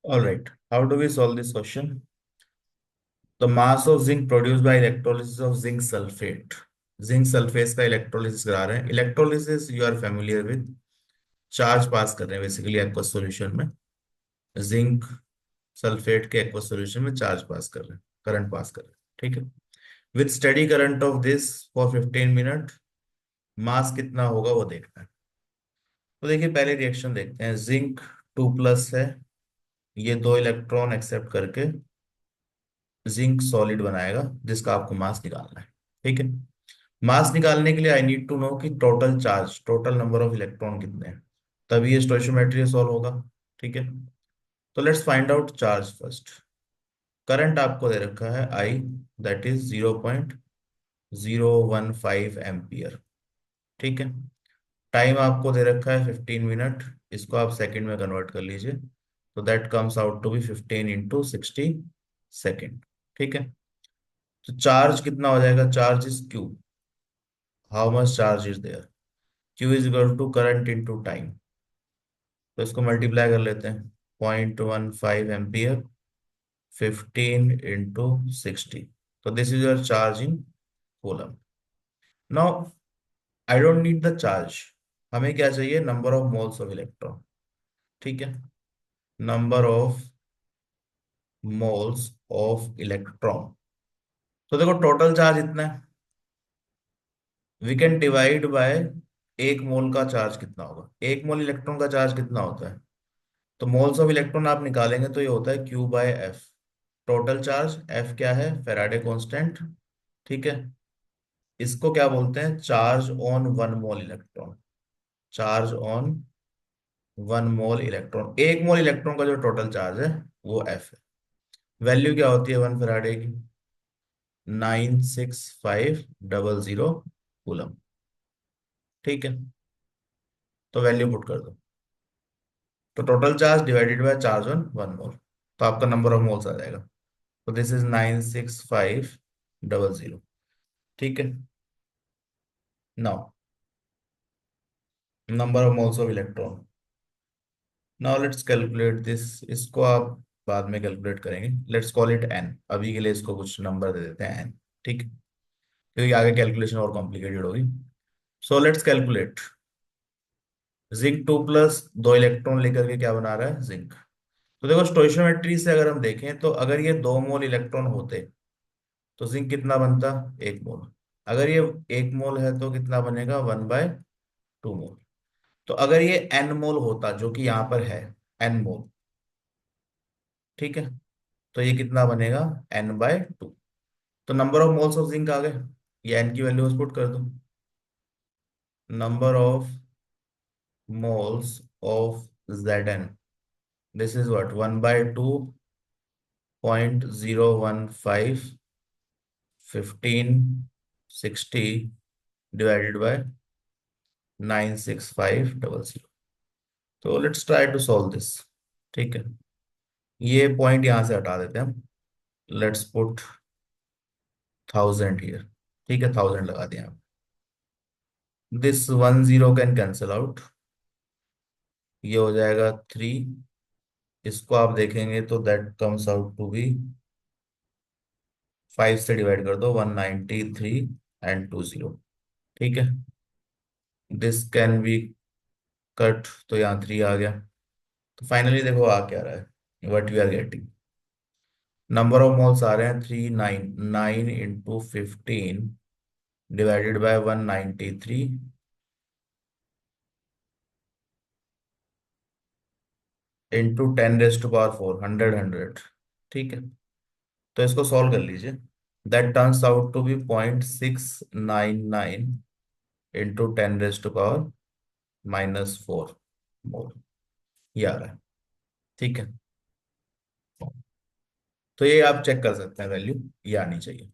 All right. How do we solve this question? The mass of zinc produced by electrolysis of zinc sulfate. Zinc sulphate का electrolysis करा रहे हैं. Electrolysis you are familiar with. Charge pass कर रहे हैं basically aqueous solution में. Zinc sulphate के aqueous solution में चार्ज पास कर रहे हैं, करंट पास कर रहे हैं. ठीक है. With steady current of this for 15 minute, mass कितना होगा वो देखना है. तो देखिए पहले रिएक्शन देखते हैं. जिंक 2+ है. ये दो इलेक्ट्रॉन एक्सेप्ट करके जिंक सॉलिड बनाएगा जिसका आपको मास निकालना है. ठीक है. मास निकालने के लिए आई नीड टू नो कि total charge, total number of electron कितने हैं, तभी ये स्टोइचियोमेट्री सॉल्व होगा. ठीक है. तो let's find out charge first. Current आपको दे रखा है आई, दैट इज 0.015 एम्पियर. ठीक है. टाइम आपको दे रखा है 15 मिनट. इसको आप सेकंड में कन्वर्ट कर लीजिए. तो that comes out to be 15 × 60 second. ठीक है. तो चार्ज कितना हो जाएगा? Charge is Q. How much charge is there? Q is equal to current into time. तो इसको मल्टीप्लाई कर लेते हैं. 0.15 एम्पियर 15 × 60. तो this is your charge in coulomb. Now I don't need the charge. हमें क्या चाहिए? Number of moles of electron. ठीक है. Number of moles of electron. तो देखो टोटल चार्ज इतना है. वी कैन डिवाइड बाय एक मोल का चार्ज कितना होगा. एक मोल इलेक्ट्रॉन का चार्ज कितना होता है? तो मोल्स ऑफ इलेक्ट्रॉन आप निकालेंगे तो ये होता है Q/F. टोटल चार्ज F क्या है? Faraday constant. ठीक है. इसको क्या बोलते हैं? Charge on one mole electron. Charge on one mole electron. एक मोल इलेक्ट्रॉन का जो टोटल चार्ज है वो F है. वैल्यू क्या होती है 1 फैराडे की? 96500 कूलम. ठीक है. तो वैल्यू पुट कर दो. तो total charge divided by charge on one mole. तो आपका नंबर ऑफ मोल्स आ जाएगा. तो दिस इज 96500. ठीक है. Now number of moles of electron. Now let's calculate this. इसको आप बाद में कैलकुलेट करेंगे. Let's call it N. अभी के लिए इसको कुछ नंबर दे देते हैं एन. ठीक है. क्योंकि आगे कैलकुलेशन और कॉम्प्लिकेटेड होगी. So let's calculate. जिंक 2+, दो इलेक्ट्रॉन लेकर के क्या बना रहा है? जिंक. तो देखो स्टोइशियोमेट्री से अगर हम देखें तो अगर ये 2 मोल इलेक्ट्रॉन होते तो जिंक कितना बनता? 1 मोल. अगर ये 1 मोल है तो कितना बनेगा? 1/2 मोल. तो अगर ये एन मोल होता जो कि यहाँ पर है, एन मोल. ठीक है. तो ये कितना बनेगा? n/2. तो number of moles of zinc आ गए. ये एन की वैल्यू पुट कर दो. Number of moles of Zn. This is what? 1/2.015 1560 divided by 96500. तो let's try to solve this. ठीक है. ये पॉइंट यहां से हटा देते हैं हम. Let's put 1000 here. ठीक है. 1000 लगा दिया. This 10 can cancel out. ये हो जाएगा 3. इसको आप देखेंगे तो that comes out to be 5 से डिवाइड कर दो. 193 एंड 20. ठीक है. This can be cut. तो यहाँ 3 आ गया. तो फाइनली देखो आ क्या रहा है. What we are getting. Number of moles आ रहे हैं 399 × 15 डिवाइडेड बाय 193 × 10⁻⁴ 100. ठीक है. तो इसको सॉल्व कर लीजिए. That turns out to be 0.699 × 10⁻⁻⁴ mole. ये आ रहा है. ठीक है. तो ये आप चेक कर सकते हैं वैल्यू. ये आनी चाहिए.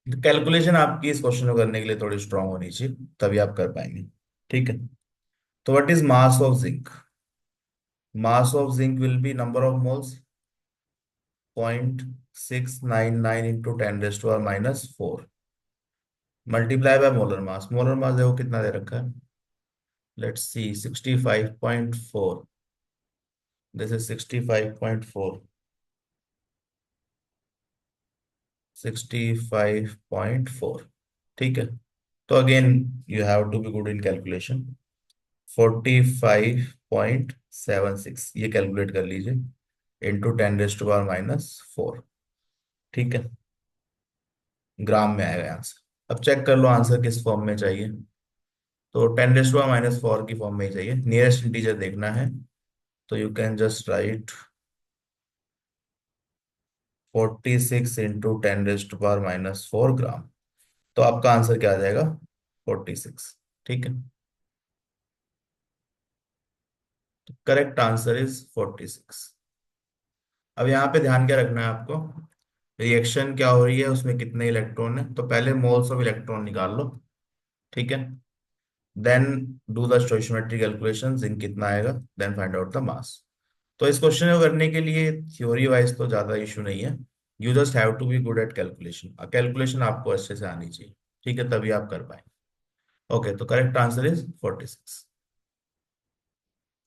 कैलकुलेशन आपकी इस क्वेश्चन को करने के लिए थोड़ी स्ट्रांग होनी चाहिए, तभी आप कर पाएंगे. ठीक है. तो what is mass of zinc? Mass of zinc will be number of moles 0.699 × 10⁻⁻⁴ multiply by molar mass. Molar mass देखो कितना दे रखा है. Let's see 65.4. This is 65.4, 65.4। ठीक है, तो again you have to be good in calculation. 45.76 ये calculate कर लीजिए, इंटू 10⁻⁻⁴। ठीक है, ग्राम में आएगा आंसर। अब चेक कर लो आंसर किस फॉर्म में चाहिए। तो 10⁻⁻⁴ की फॉर्म में ही चाहिए, नियरेस्ट इंटीजर देखना है। तो यू कैन जस्ट राइट 46 × 10⁻⁴ ग्राम। तो आपका आंसर क्या आ जाएगा? 46। ठीक है, करेक्ट आंसर इज 46। अब यहाँ पे ध्यान क्या रखना है आपको, रिएक्शन क्या हो रही है, उसमें कितने इलेक्ट्रॉन है। तो पहले मोल्स ऑफ इलेक्ट्रॉन निकाल लो। ठीक है, then do the stoichiometric calculation, zinc कितना आएगा, then find out the mass. तो इस क्वेश्चन को करने के लिए थ्योरी वाइज तो ज्यादा इशू नहीं है, you just have to be good at calculation. Calculation आपको अच्छे से आनी चाहिए, ठीक है, तभी आप कर पाए। ओके, तो करेक्ट आंसर इज 46।